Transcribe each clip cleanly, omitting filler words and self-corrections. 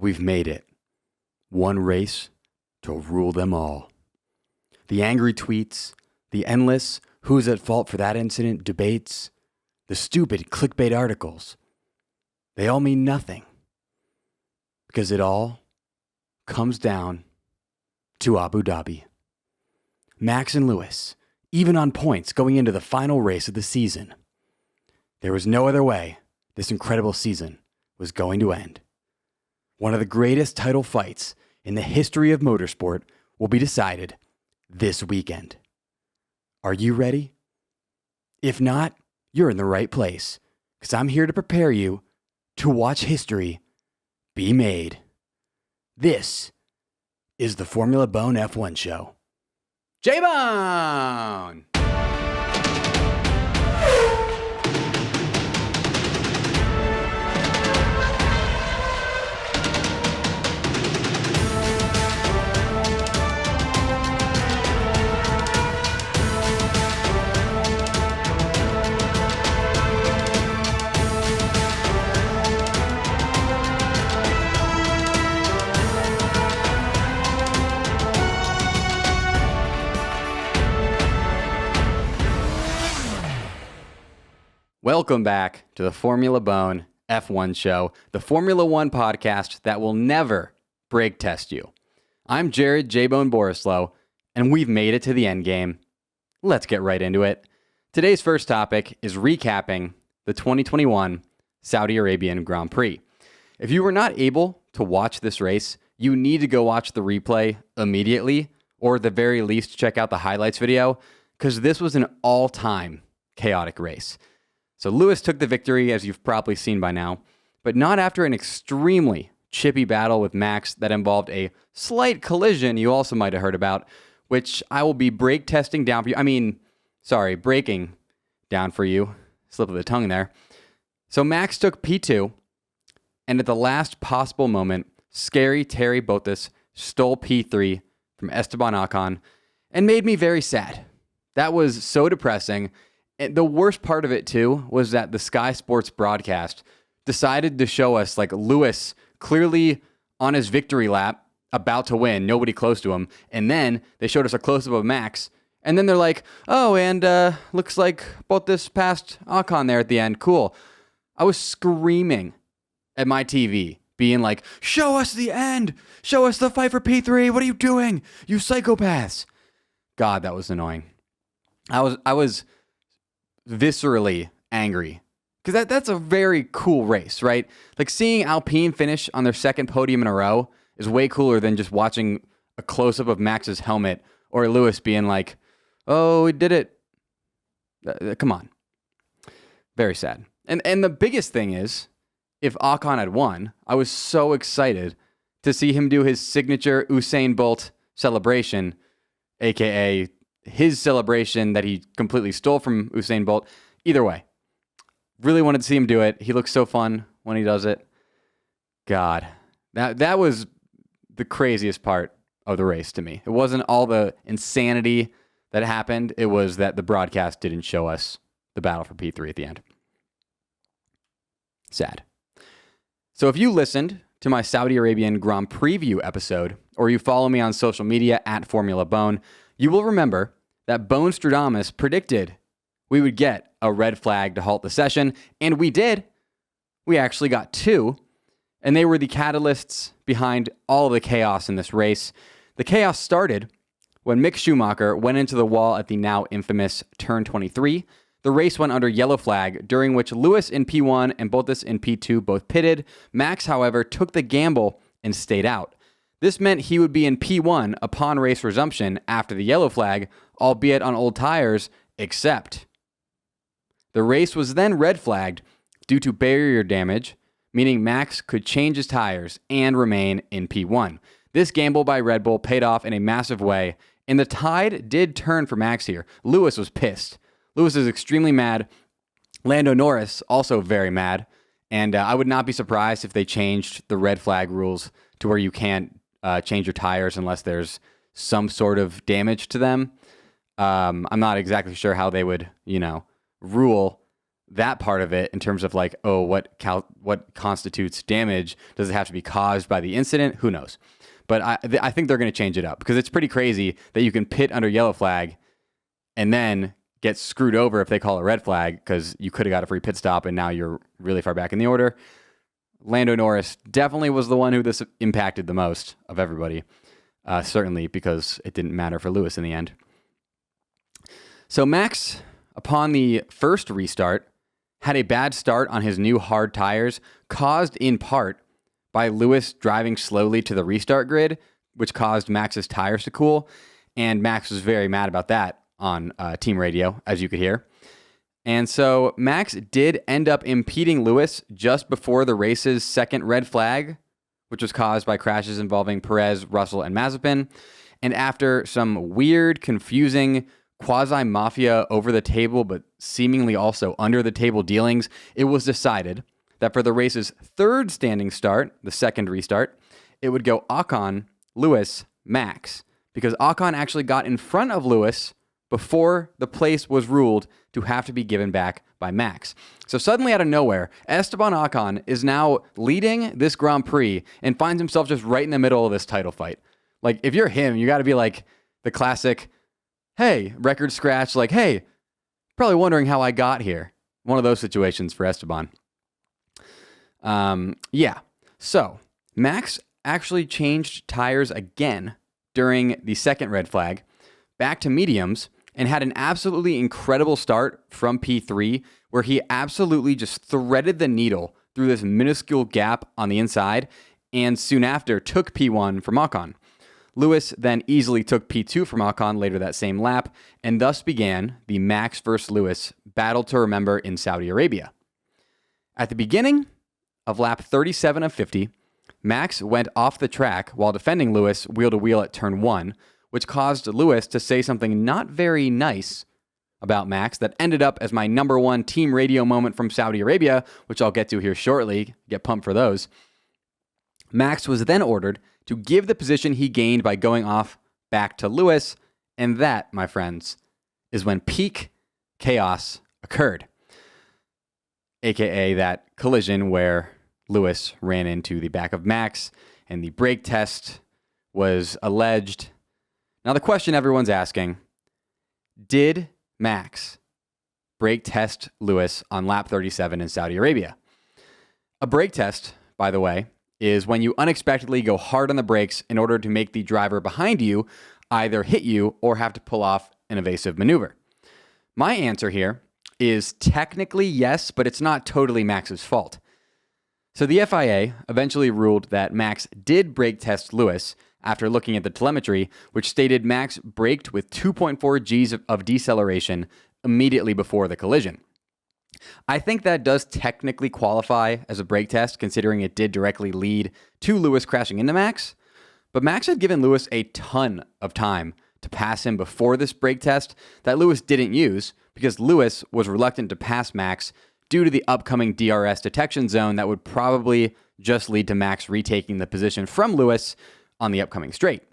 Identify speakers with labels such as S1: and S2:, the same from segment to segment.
S1: We've made it. One race to rule them all. The angry tweets, the endless who's at fault for that incident debates, the stupid clickbait articles, they all mean nothing. Because it all comes down to Abu Dhabi. Max and Lewis, even on points going into the final race of the season. There was no other way this incredible season was going to end. One of the greatest title fights in the history of motorsport will be decided this weekend. Are you ready? If not, you're in the right place, because I'm here to prepare you to watch history be made. This is the Formula Bone F1 show. J-Bone! Welcome back to the Formula Bone F1 show, the Formula One podcast that will never brake test you. I'm Jared J-Bone Borislow, and we've made it to the end game. Let's get right into it. Today's first topic is recapping the 2021 Saudi Arabian Grand Prix. If you were not able to watch this race, you need to go watch the replay immediately, or at the very least check out the highlights video, because this was an all-time chaotic race. So Lewis took the victory, as you've probably seen by now, but not after an extremely chippy battle with Max that involved a slight collision you also might have heard about, which I will be brake testing down for you. Braking down for you. Slip of the tongue there. So Max took P2, and at the last possible moment, scary Terry Bottas stole P3 from Esteban Ocon and made me very sad. That was so depressing. And the worst part of it, too, was that the Sky Sports broadcast decided to show us, Lewis clearly on his victory lap, about to win, nobody close to him. And then they showed us a close-up of Max. And then they're like, oh, and looks like Bottas passed Ocon there at the end. Cool. I was screaming at my TV, being like, show us the end. Show us the fight for P3. What are you doing? You psychopaths. God, that was annoying. I was viscerally angry because that's a very cool race, right? Like seeing Alpine finish on their second podium in a row is way cooler than just watching a close-up of Max's helmet or Lewis being like, oh, he did it. Come on. Very sad. And the biggest thing is, if Ocon had won, I was so excited to see him do his signature Usain Bolt celebration, aka his celebration that he completely stole from Usain Bolt. Either way, really wanted to see him do it. He looks so fun when he does it. God, that was the craziest part of the race to me. It wasn't all the insanity that happened. It was that the broadcast didn't show us the battle for P3 at the end. Sad. So if you listened to my Saudi Arabian Grand Preview episode, or you follow me on social media at Formula Bone, you will remember that Bone Stradamus predicted we would get a red flag to halt the session, and we did. We actually got two, and they were the catalysts behind all of the chaos in this race. The chaos started when Mick Schumacher went into the wall at the now infamous turn 23. The race went under yellow flag, during which Lewis in P1 and Bottas in P2 both pitted. Max, however, took the gamble and stayed out. This meant he would be in P1 upon race resumption after the yellow flag, albeit on old tires, except the race was then red flagged due to barrier damage, meaning Max could change his tires and remain in P1. This gamble by Red Bull paid off in a massive way, and the tide did turn for Max here. Lewis was pissed. Lewis is extremely mad. Lando Norris also very mad, and I would not be surprised if they changed the red flag rules to where you can't change your tires unless there's some sort of damage to them. I'm not exactly sure how they would, rule that part of it in terms of like, oh, what constitutes damage? Does it have to be caused by the incident? Who knows? But I think they're going to change it up because it's pretty crazy that you can pit under yellow flag and then get screwed over if they call a red flag because you could have got a free pit stop and now you're really far back in the order. Lando Norris definitely was the one who this impacted the most of everybody, certainly because it didn't matter for Lewis in the end. So Max, upon the first restart, had a bad start on his new hard tires, caused in part by Lewis driving slowly to the restart grid, which caused Max's tires to cool. And Max was very mad about that on team radio, as you could hear. And so Max did end up impeding Lewis just before the race's second red flag, which was caused by crashes involving Perez, Russell, and Mazepin. And after some weird, confusing quasi-mafia over-the-table, but seemingly also under-the-table dealings, it was decided that for the race's third standing start, the second restart, it would go Ocon, Lewis, Max, because Ocon actually got in front of Lewis before the place was ruled to have to be given back by Max. So suddenly out of nowhere, Esteban Ocon is now leading this Grand Prix and finds himself just right in the middle of this title fight. Like, if you're him, you got to be like the classic, hey, record scratch, like, hey, probably wondering how I got here. One of those situations for Esteban. So Max actually changed tires again during the second red flag back to mediums and had an absolutely incredible start from P3 where he absolutely just threaded the needle through this minuscule gap on the inside and soon after took P1 from Ocon. Lewis then easily took P2 from Ocon later that same lap and thus began the Max versus Lewis battle to remember in Saudi Arabia. At the beginning of lap 37 of 50, Max went off the track while defending Lewis wheel-to-wheel at turn 1, which caused Lewis to say something not very nice about Max that ended up as my number one team radio moment from Saudi Arabia, which I'll get to here shortly. Get pumped for those. Max was then ordered to give the position he gained by going off back to Lewis, and that, my friends, is when peak chaos occurred, aka that collision where Lewis ran into the back of Max and the brake test was alleged. Now, the question everyone's asking, did Max brake test Lewis on lap 37 in Saudi Arabia? A brake test, by the way, is when you unexpectedly go hard on the brakes in order to make the driver behind you either hit you or have to pull off an evasive maneuver. My answer here is technically yes, but it's not totally Max's fault. So the FIA eventually ruled that Max did brake test Lewis after looking at the telemetry, which stated Max braked with 2.4 Gs of deceleration immediately before the collision. I think that does technically qualify as a brake test, considering it did directly lead to Lewis crashing into Max. But Max had given Lewis a ton of time to pass him before this brake test that Lewis didn't use because Lewis was reluctant to pass Max due to the upcoming DRS detection zone that would probably just lead to Max retaking the position from Lewis on the upcoming straight.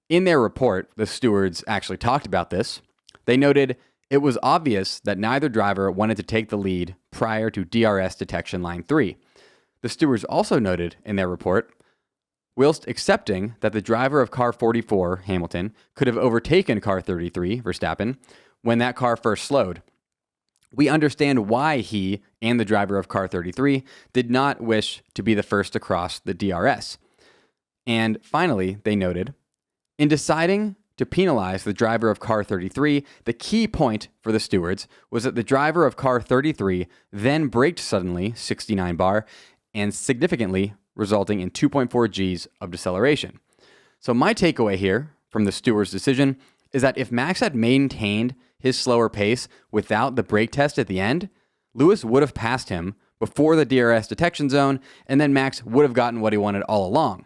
S1: In their report, the stewards actually talked about this. They noted it was obvious that neither driver wanted to take the lead prior to DRS detection line 3. The stewards also noted in their report, whilst accepting that the driver of car 44, Hamilton, could have overtaken car 33, Verstappen, when that car first slowed, we understand why he and the driver of car 33 did not wish to be the first to cross the DRS. And finally, they noted, in deciding to penalize the driver of car 33, the key point for the stewards was that the driver of car 33 then braked suddenly, 69 bar, and significantly resulting in 2.4 Gs of deceleration. So my takeaway here from the stewards' decision is that if Max had maintained his slower pace without the brake test at the end, Lewis would have passed him before the DRS detection zone, and then Max would have gotten what he wanted all along.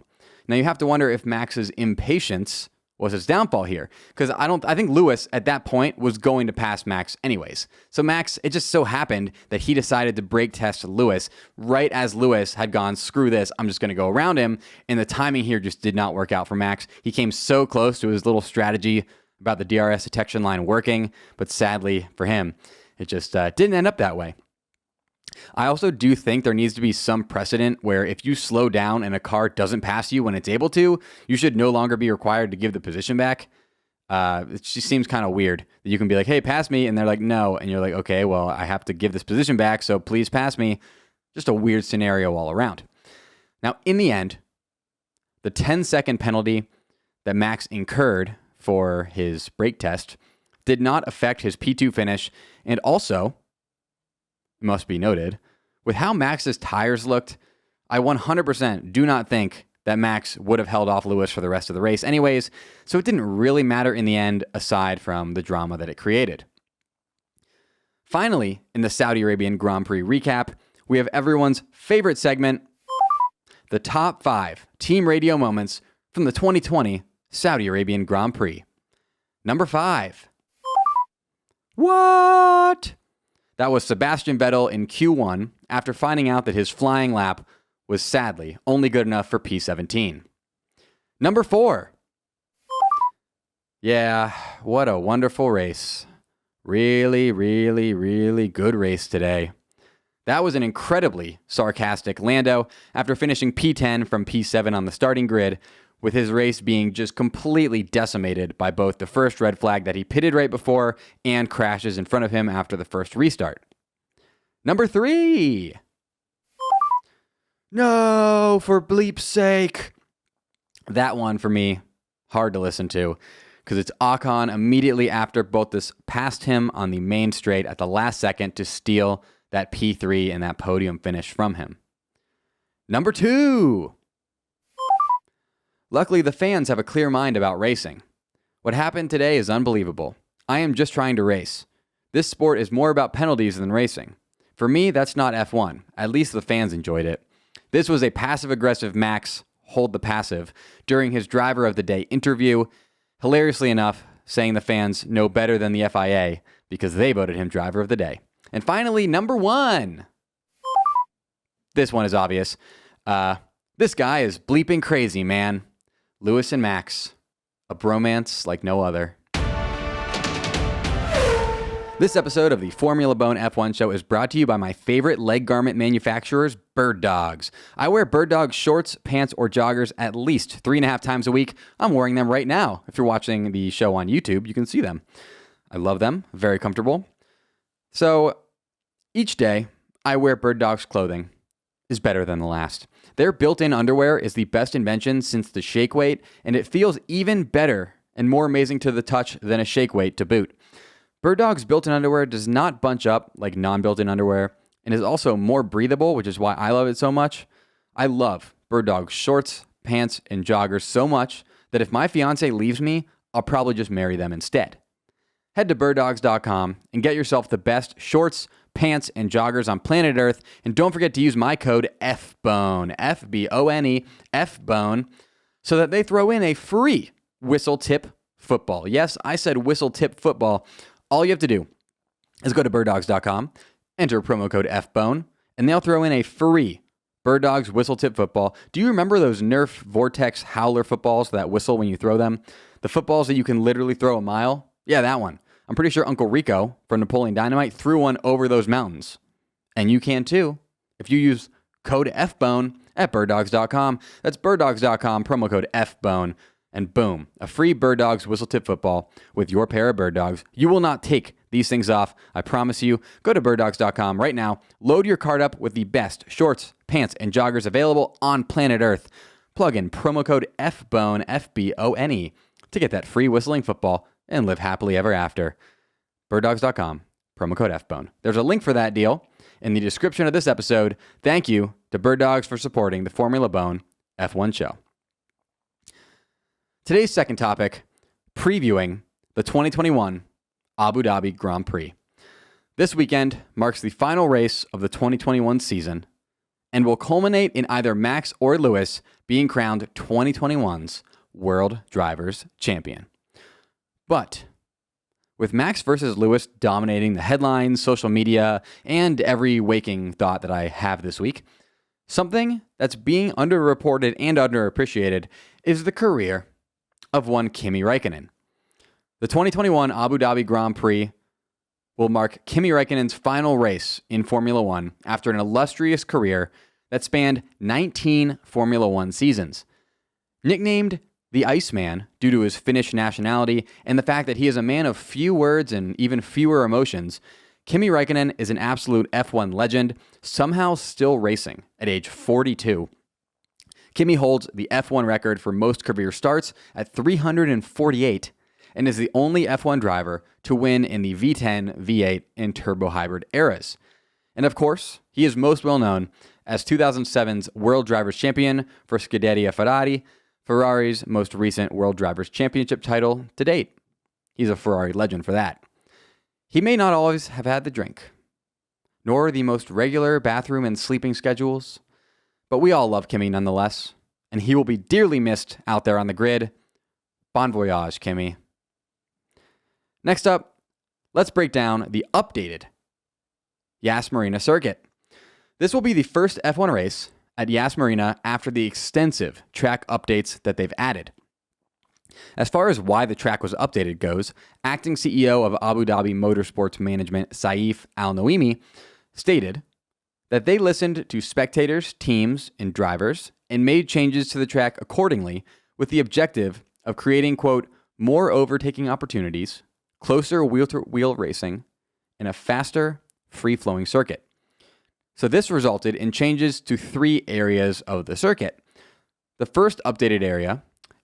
S1: Now you have to wonder if Max's impatience was his downfall here, because I think Lewis at that point was going to pass Max anyways. So Max, it just so happened that he decided to brake test Lewis right as Lewis had gone, screw this, I'm just going to go around him, and the timing here just did not work out for Max. He came so close to his little strategy about the DRS detection line working, but sadly for him, it just didn't end up that way. I also do think there needs to be some precedent where if you slow down and a car doesn't pass you when it's able to, you should no longer be required to give the position back. It just seems kind of weird that you can be like, hey, pass me. And they're like, no. And you're like, okay, well, I have to give this position back, so please pass me. Just a weird scenario all around. Now, in the end, the 10-second penalty that Max incurred for his brake test did not affect his P2 finish. And also, it must be noted, with how Max's tires looked, I 100% do not think that Max would have held off Lewis for the rest of the race anyways, so it didn't really matter in the end aside from the drama that it created. Finally, in the Saudi Arabian Grand Prix recap, we have everyone's favorite segment, the top 5 team radio moments from the 2020 Saudi Arabian Grand Prix. Number 5. What? That was Sebastian Vettel in Q1 after finding out that his flying lap was sadly only good enough for P17. Number 4. Yeah, what a wonderful race. Really, really, really good race today. That was an incredibly sarcastic Lando after finishing P10 from P7 on the starting grid, with his race being just completely decimated by both the first red flag that he pitted right before and crashes in front of him after the first restart. Number 3. No, for bleep's sake. That one for me, hard to listen to, because it's Ocon immediately after Bottas passed him on the main straight at the last second to steal that P3 and that podium finish from him. Number 2. Luckily, the fans have a clear mind about racing. What happened today is unbelievable. I am just trying to race. This sport is more about penalties than racing. For me, that's not F1. At least the fans enjoyed it. This was a passive-aggressive Max, hold the passive, during his Driver of the Day interview, hilariously enough, saying the fans know better than the FIA because they voted him Driver of the Day. And finally, number 1. This one is obvious. This guy is bleeping crazy, man. Lewis and Max, a bromance like no other. This episode of the Formula Bone F1 show is brought to you by my favorite leg garment manufacturers, Birddogs. I wear Birddogs shorts, pants, or joggers at least 3.5 times a week. I'm wearing them right now. If you're watching the show on YouTube, you can see them. I love them, very comfortable. So each day I wear Birddogs clothing is better than the last. Their built-in underwear is the best invention since the shake weight, and it feels even better and more amazing to the touch than a shake weight to boot. Birddogs built-in underwear does not bunch up like non-built-in underwear and is also more breathable, which is why I love it so much. I love Birddogs shorts, pants, and joggers so much that if my fiance leaves me, I'll probably just marry them instead. Head to birddogs.com and get yourself the best shorts, pants, and joggers on planet Earth. And don't forget to use my code FBONE, F-B-O-N-E, FBONE, so that they throw in a free whistle tip football. Yes, I said whistle tip football. All you have to do is go to birddogs.com, enter promo code FBONE, and they'll throw in a free Birddogs whistle tip football. Do you remember those Nerf Vortex Howler footballs that whistle when you throw them? The footballs that you can literally throw a mile? Yeah, that one. I'm pretty sure Uncle Rico from Napoleon Dynamite threw one over those mountains. And you can too if you use code FBONE at birddogs.com. That's birddogs.com, promo code FBONE. And boom, a free Birddogs whistle tip football with your pair of Birddogs. You will not take these things off, I promise you. Go to birddogs.com right now. Load your cart up with the best shorts, pants, and joggers available on planet Earth. Plug in promo code FBONE, F-B-O-N-E, to get that free whistling football and live happily ever after. Birddogs.com, promo code FBONE. There's a link for that deal in the description of this episode. Thank you to Birddogs for supporting the Formula Bone F1 show. Today's second topic, previewing the 2021 Abu Dhabi Grand Prix. This weekend marks the final race of the 2021 season and will culminate in either Max or Lewis being crowned 2021's World Drivers' Champion. But with Max versus Lewis dominating the headlines, social media, and every waking thought that I have this week, something that's being underreported and underappreciated is the career of one Kimi Räikkönen. The 2021 Abu Dhabi Grand Prix will mark Kimi Räikkönen's final race in Formula One after an illustrious career that spanned 19 Formula One seasons. Nicknamed the Iceman due to his Finnish nationality and the fact that he is a man of few words and even fewer emotions, Kimi Räikkönen is an absolute F1 legend, somehow still racing at age 42. Kimi holds the F1 record for most career starts at 348 and is the only F1 driver to win in the V10, V8, and turbo hybrid eras. And of course, he is most well known as 2007's World Drivers' Champion for Scuderia Ferrari, Ferrari's most recent World Drivers' Championship title to date. He's a Ferrari legend for that. He may not always have had the drink, nor the most regular bathroom and sleeping schedules, but we all love Kimi nonetheless, and he will be dearly missed out there on the grid. Bon voyage, Kimi. Next up, let's break down the updated Yas Marina circuit. This will be the first F1 race at Yas Marina after the extensive track updates that they've added. As far as why the track was updated goes, acting CEO of Abu Dhabi Motorsports Management Saif Al-Noimi stated that they listened to spectators, teams, and drivers and made changes to the track accordingly with the objective of creating, quote, more overtaking opportunities, closer wheel-to-wheel racing, and a faster, free-flowing circuit. So this resulted in changes to 3 areas of the circuit. The first updated area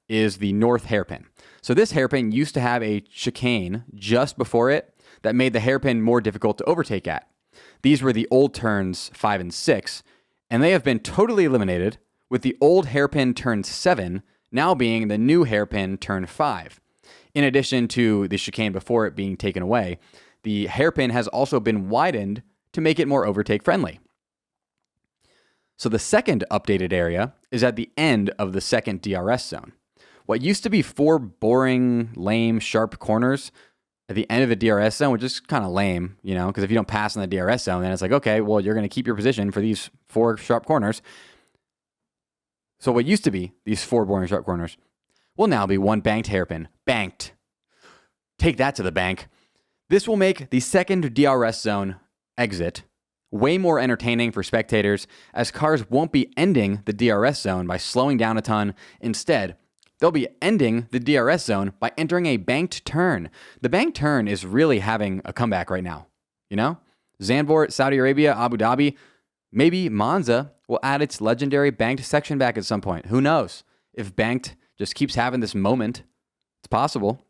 S1: is the north hairpin. So this hairpin used to have a chicane just before it that made the hairpin more difficult to overtake at. These were the old turns 5 and 6, and they have been totally eliminated, with the old hairpin turn 7 now being the new hairpin turn 5. In addition to the chicane before it being taken away, the hairpin has also been widened to make it more overtake friendly. So the second updated area is at the end of the second DRS zone. What used to be 4 boring, lame, sharp corners at the end of the DRS zone, which is kind of lame, you know, because if you don't pass in the DRS zone, then it's like, okay, well, you're going to keep your position for these 4 sharp corners. So what used to be these 4 boring, sharp corners will now be 1 banked hairpin. Banked. Take that to the bank. This will make the second DRS zone exit way more entertaining for spectators, as cars won't be ending the DRS zone by slowing down a ton. Instead, they'll be ending the DRS zone by entering a banked turn. The banked turn is really having a comeback right now. You know? Zandvoort, Saudi Arabia, Abu Dhabi, maybe Monza will add its legendary banked section back at some point. Who knows? If banked just keeps having this moment, it's possible.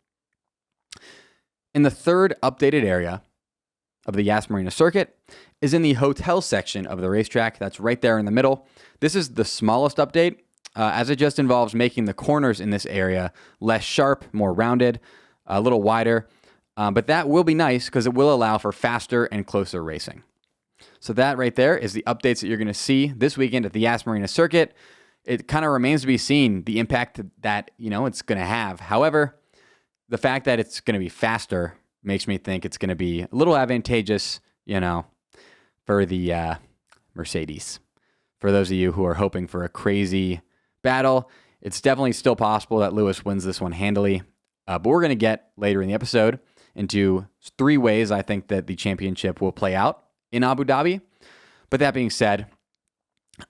S1: In the third updated area of the Yas Marina circuit is in the hotel section of the racetrack. That's right there in the middle. This is the smallest update, as it just involves making the corners in this area less sharp, more rounded, a little wider. But that will be nice because it will allow for faster and closer racing. So that right there is the updates that you're going to see this weekend at the Yas Marina circuit. It kind of remains to be seen the impact that, you know, it's going to have. However, the fact that it's going to be faster makes me think it's going to be a little advantageous, you know, for the Mercedes. For those of you who are hoping for a crazy battle, it's definitely still possible that Lewis wins this one handily. But we're going to get later in the episode into 3 ways I think that the championship will play out in Abu Dhabi. But that being said,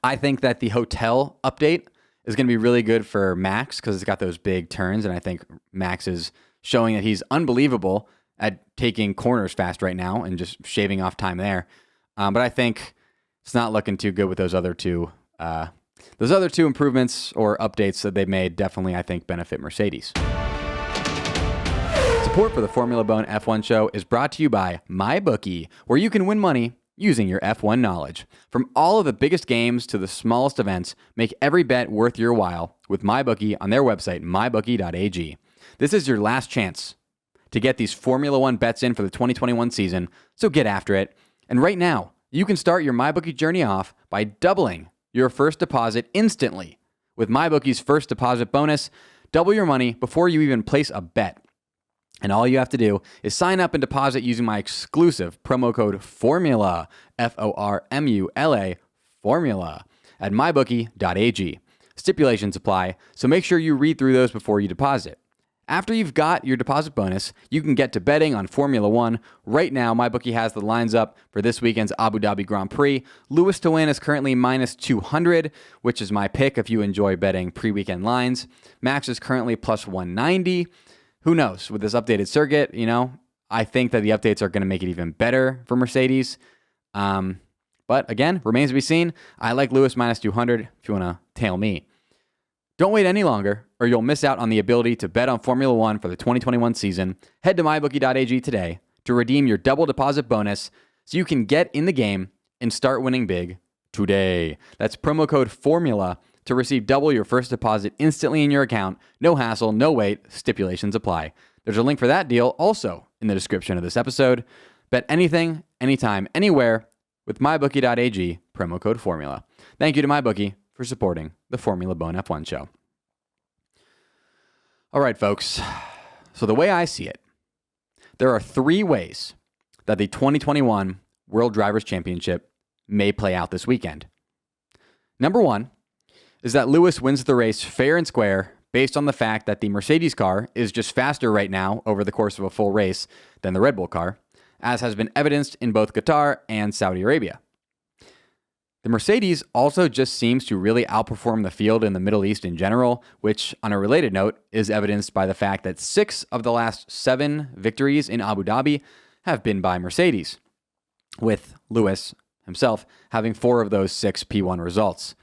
S1: I think that the hotel update is going to be really good for Max because it's got those big turns, and I think Max is showing that he's unbelievable at taking corners fast right now and just shaving off time there. But I think it's not looking too good with those other two. Those other 2 improvements or updates that they made definitely, I think, benefit Mercedes. Support for the Formula Bone F1 show is brought to you by MyBookie, where you can win money using your F1 knowledge. From all of the biggest games to the smallest events, make every bet worth your while with MyBookie on their website, MyBookie.ag. This is your last chance to get these Formula One bets in for the 2021 season, so get after it. And right now, you can start your MyBookie journey off by doubling your first deposit instantly. With MyBookie's first deposit bonus, double your money before you even place a bet. And all you have to do is sign up and deposit using my exclusive promo code FORMULA, FORMULA, FORMULA, at mybookie.ag. Stipulations apply, so make sure you read through those before you deposit. After you've got your deposit bonus, you can get to betting on Formula One. Right now, MyBookie has the lines up for this weekend's Abu Dhabi Grand Prix. Lewis to win is currently minus 200, which is my pick if you enjoy betting pre-weekend lines. Max is currently plus 190. Who knows? With this updated circuit, I think that the updates are going to make it even better for Mercedes. But again, remains to be seen. I like Lewis minus 200 if you want to tail me. Don't wait any longer, or you'll miss out on the ability to bet on Formula One for the 2021 season. Head to MyBookie.ag today to redeem your double deposit bonus so you can get in the game and start winning big today. That's promo code FORMULA to receive double your first deposit instantly in your account. No hassle, no wait, stipulations apply. There's a link for that deal also in the description of this episode. Bet anything, anytime, anywhere with MyBookie.ag, promo code FORMULA. Thank you to MyBookie for supporting the Formula Bone F1 show. All right, folks. So the way I see it, there are three ways that the 2021 World Drivers' Championship may play out this weekend. Number one is that Lewis wins the race fair and square based on the fact that the Mercedes car is just faster right now over the course of a full race than the Red Bull car, as has been evidenced in both Qatar and Saudi Arabia. The Mercedes also just seems to really outperform the field in the Middle East in general, which, on a related note, is evidenced by the fact that 6 of the last 7 victories in Abu Dhabi have been by Mercedes, with Lewis himself having 4 of those 6 P1 results.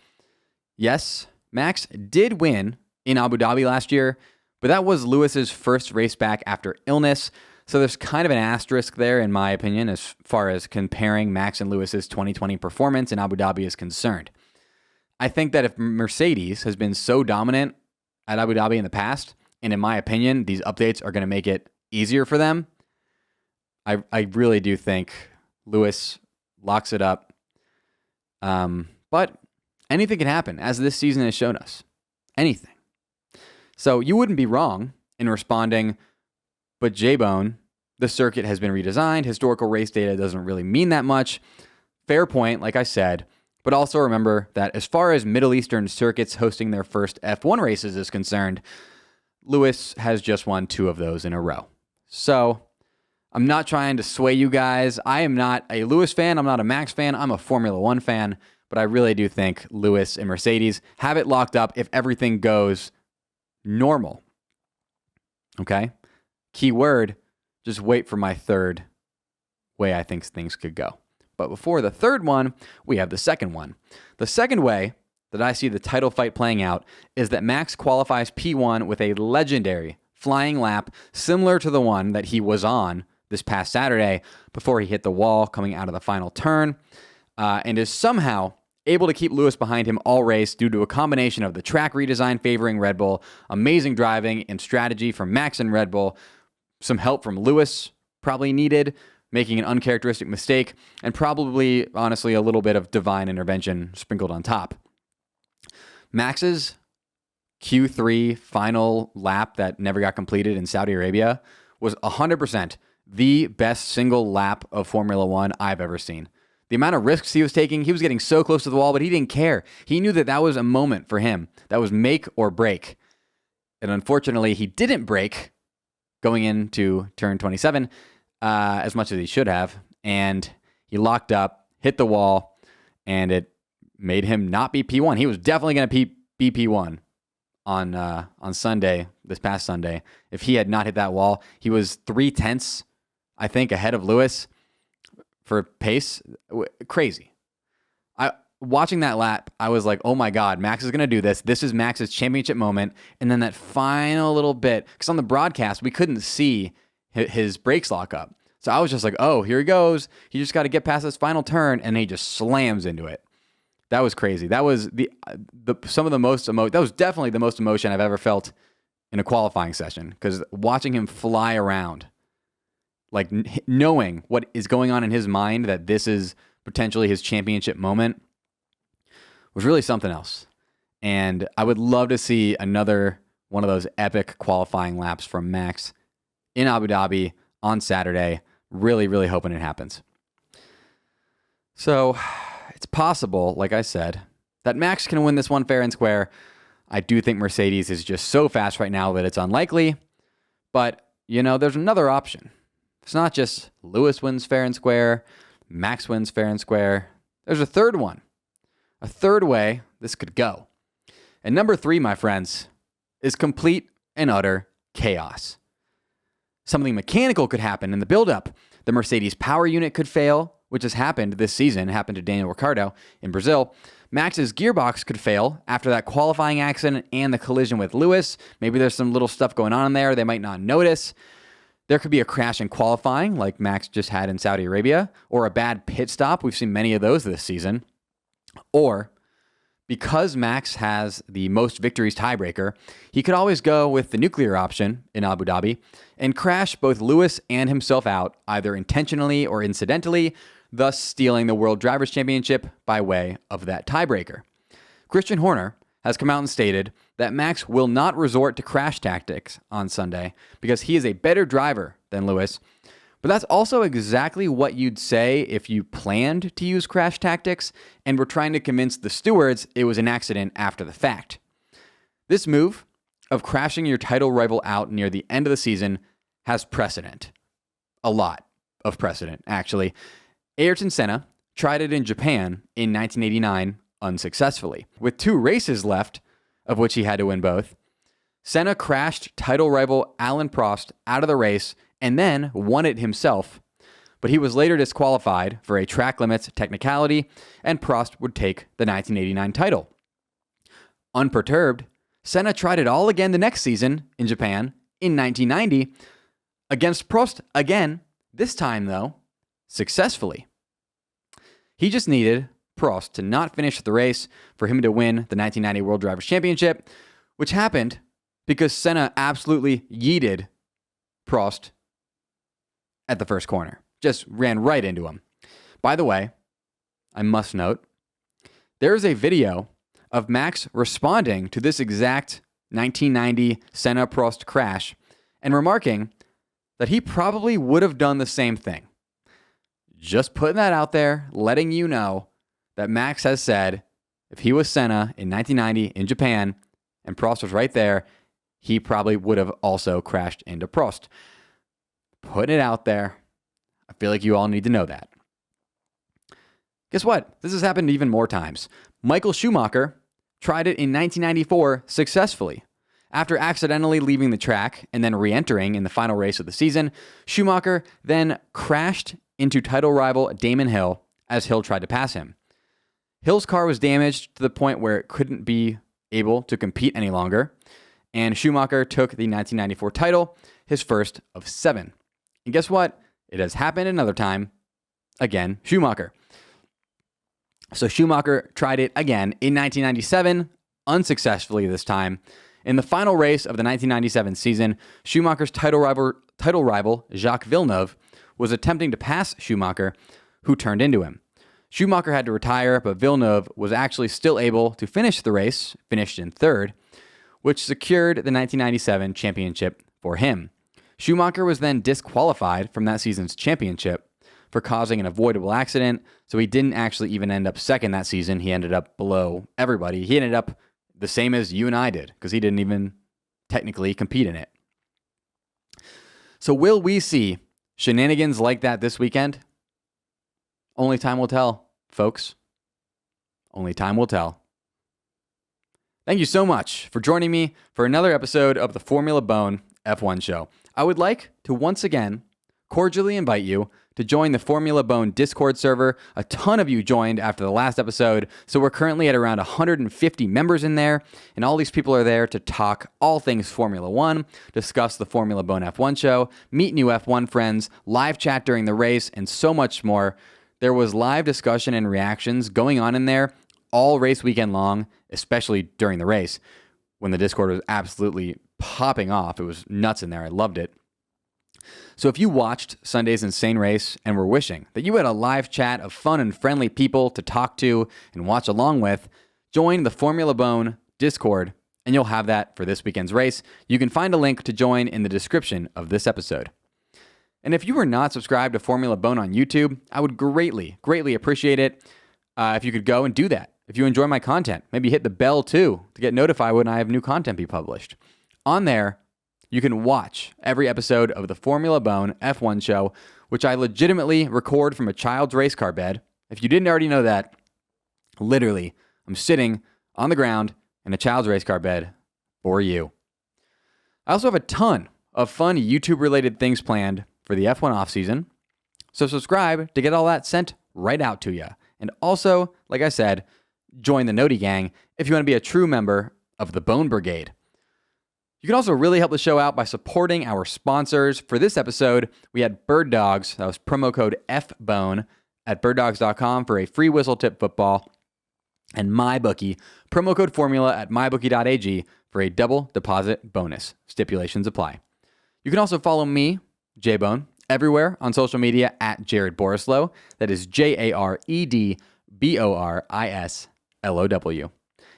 S1: Yes, Max did win in Abu Dhabi last year, but that was Lewis's first race back after illness. So there's kind of an asterisk there, in my opinion, as far as comparing Max and Lewis's 2020 performance in Abu Dhabi is concerned. I think that if Mercedes has been so dominant at Abu Dhabi in the past, and in my opinion, these updates are going to make it easier for them, I really do think Lewis locks it up. But anything can happen, as this season has shown us. Anything. So you wouldn't be wrong in responding, but J-Bone, the circuit has been redesigned. Historical race data doesn't really mean that much. Fair point, like I said. But also remember that as far as Middle Eastern circuits hosting their first F1 races is concerned, Lewis has just won 2 of those in a row. So I'm not trying to sway you guys. I am not a Lewis fan. I'm not a Max fan. I'm a Formula One fan. But I really do think Lewis and Mercedes have it locked up if everything goes normal. Okay? Key word, just wait for my third way I think things could go. But before the third one, we have the second one. The second way that I see the title fight playing out is that Max qualifies P1 with a legendary flying lap similar to the one that he was on this past Saturday before he hit the wall coming out of the final turn, and is somehow able to keep Lewis behind him all race due to a combination of the track redesign favoring Red Bull, amazing driving and strategy from Max and Red Bull, some help from Lewis probably needed, making an uncharacteristic mistake, and probably, honestly, a little bit of divine intervention sprinkled on top. Max's Q3 final lap that never got completed in Saudi Arabia was 100% the best single lap of Formula One I've ever seen. The amount of risks he was taking, he was getting so close to the wall, but he didn't care. He knew that that was a moment for him. That was make or break. And unfortunately, he didn't break going into turn 27 as much as he should have. And he locked up, hit the wall, and it made him not be P1. He was definitely going to be P1 on Sunday, this past Sunday. If he had not hit that wall, he was 0.3, I think, ahead of Lewis for pace. Crazy. Watching that lap, I was like, oh my God, Max is going to do this. This is Max's championship moment. And then that final little bit, because on the broadcast, we couldn't see his brakes lock up. So I was just like, oh, here he goes. He just got to get past this final turn, and he just slams into it. That was crazy. That was that was definitely the most emotion I've ever felt in a qualifying session, because watching him fly around, like knowing what is going on in his mind, that this is potentially his championship moment, was really something else. And I would love to see another one of those epic qualifying laps from Max in Abu Dhabi on Saturday. Really, really hoping it happens. So it's possible, like I said, that Max can win this one fair and square. I do think Mercedes is just so fast right now that it's unlikely. But, there's another option. It's not just Lewis wins fair and square, Max wins fair and square. There's a third one, a third way this could go. And number 3, my friends, is complete and utter chaos. Something mechanical could happen in the buildup. The Mercedes power unit could fail, which has happened this season, happened to Daniel Ricciardo in Brazil. Max's gearbox could fail after that qualifying accident and the collision with Lewis. Maybe there's some little stuff going on in there they might not notice. There could be a crash in qualifying like Max just had in Saudi Arabia, or a bad pit stop. We've seen many of those this season. Or because Max has the most victories tiebreaker, he could always go with the nuclear option in Abu Dhabi and crash both Lewis and himself out, either intentionally or incidentally, thus stealing the World Drivers' Championship by way of that tiebreaker. Christian Horner has come out and stated that Max will not resort to crash tactics on Sunday because he is a better driver than Lewis. But that's also exactly what you'd say if you planned to use crash tactics and were trying to convince the stewards it was an accident after the fact. This move of crashing your title rival out near the end of the season has precedent. A lot of precedent, actually. Ayrton Senna tried it in Japan in 1989 unsuccessfully. With 2 races left, of which he had to win both, Senna crashed title rival Alain Prost out of the race and then won it himself, but he was later disqualified for a track limits technicality, and Prost would take the 1989 title. Unperturbed, Senna tried it all again the next season in Japan in 1990 against Prost again, this time though, successfully. He just needed Prost to not finish the race for him to win the 1990 World Drivers' Championship, which happened because Senna absolutely yeeted Prost at the first corner. Just ran right into him. By the way, I must note, there is a video of Max responding to this exact 1990 Senna-Prost crash and remarking that he probably would have done the same thing. Just putting that out there, letting you know that Max has said if he was Senna in 1990 in Japan and Prost was right there, he probably would have also crashed into Prost. Putting it out there. I feel like you all need to know that. Guess what? This has happened even more times. Michael Schumacher tried it in 1994 successfully. After accidentally leaving the track and then re-entering in the final race of the season, Schumacher then crashed into title rival Damon Hill as Hill tried to pass him. Hill's car was damaged to the point where it couldn't be able to compete any longer, and Schumacher took the 1994 title, his first of 7. And guess what? It has happened another time. Again, Schumacher. So Schumacher tried it again in 1997, unsuccessfully this time. In the final race of the 1997 season, Schumacher's title rival Jacques Villeneuve was attempting to pass Schumacher, who turned into him. Schumacher had to retire, but Villeneuve was actually still able to finish the race, finished in 3rd, which secured the 1997 championship for him. Schumacher was then disqualified from that season's championship for causing an avoidable accident, so he didn't actually even end up 2nd that season. He ended up below everybody. He ended up the same as you and I did, because he didn't even technically compete in it. So will we see shenanigans like that this weekend? Only time will tell, folks. Only time will tell. Thank you so much for joining me for another episode of the Formula Bone F1 show. I would like to once again cordially invite you to join the Formula Bone Discord server. A ton of you joined after the last episode, so we're currently at around 150 members in there, and all these people are there to talk all things Formula One, discuss the Formula Bone F1 show, meet new F1 friends, live chat during the race, and so much more. There was live discussion and reactions going on in there all race weekend long, especially during the race, when the Discord was absolutely popping off. It was nuts in there. I loved it. So if you watched Sunday's insane race and were wishing that you had a live chat of fun and friendly people to talk to and watch along with, join the Formula Bone Discord, and you'll have that for this weekend's race. You can find a link to join in the description of this episode. And if you were not subscribed to Formula Bone on YouTube, I would greatly appreciate it if you could go and do that. If you enjoy my content, maybe hit the bell too to get notified when I have new content be published. On there, you can watch every episode of the Formula Bone F1 show, which I legitimately record from a child's race car bed. If you didn't already know that, literally, I'm sitting on the ground in a child's race car bed for you. I also have a ton of fun YouTube-related things planned for the F1 offseason, so subscribe to get all that sent right out to you. And also, like I said, join the Noti Gang if you want to be a true member of the Bone Brigade. You can also really help the show out by supporting our sponsors. For this episode, we had Birddogs. That was promo code FBONE at birddogs.com for a free whistle tip football. And MyBookie, promo code formula at MyBookie.ag for a double deposit bonus. Stipulations apply. You can also follow me, J-Bone, everywhere on social media at Jared Borislow. That is JaredBorislow.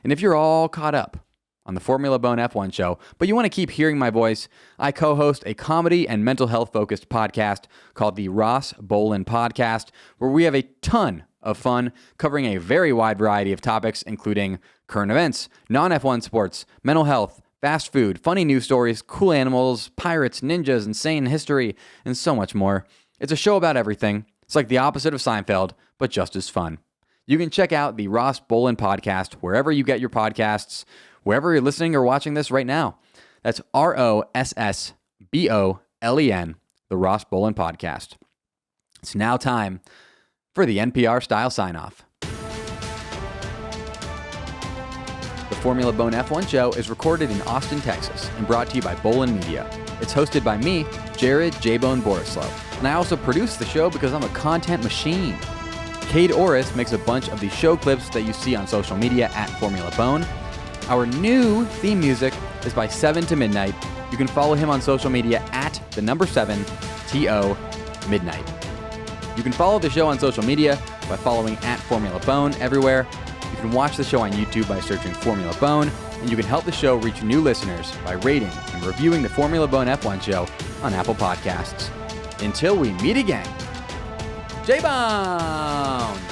S1: And if you're all caught up on the Formula Bone F1 show, but you want to keep hearing my voice, I co-host a comedy and mental health focused podcast called the Ross Bolen Podcast, where we have a ton of fun covering a very wide variety of topics, including current events, non-F1 sports, mental health, fast food, funny news stories, cool animals, pirates, ninjas, insane history, and so much more. It's a show about everything. It's like the opposite of Seinfeld, but just as fun. You can check out the Ross Bolen Podcast wherever you get your podcasts, wherever you're listening or watching this right now. That's ROSSBOLEN, the Ross Bolen Podcast. It's now time for the NPR-style sign-off. The Formula Bone F1 show is recorded in Austin, Texas, and brought to you by Bolen Media. It's hosted by me, Jared J-Bone Borislow, and I also produce the show because I'm a content machine. Cade Orris makes a bunch of the show clips that you see on social media at Formula Bone. Our new theme music is by 7 to Midnight. You can follow him on social media at the number 7, TO Midnight. You can follow the show on social media by following at Formula Bone everywhere. You can watch the show on YouTube by searching Formula Bone, and you can help the show reach new listeners by rating and reviewing the Formula Bone F1 show on Apple Podcasts. Until we meet again, J-Bone!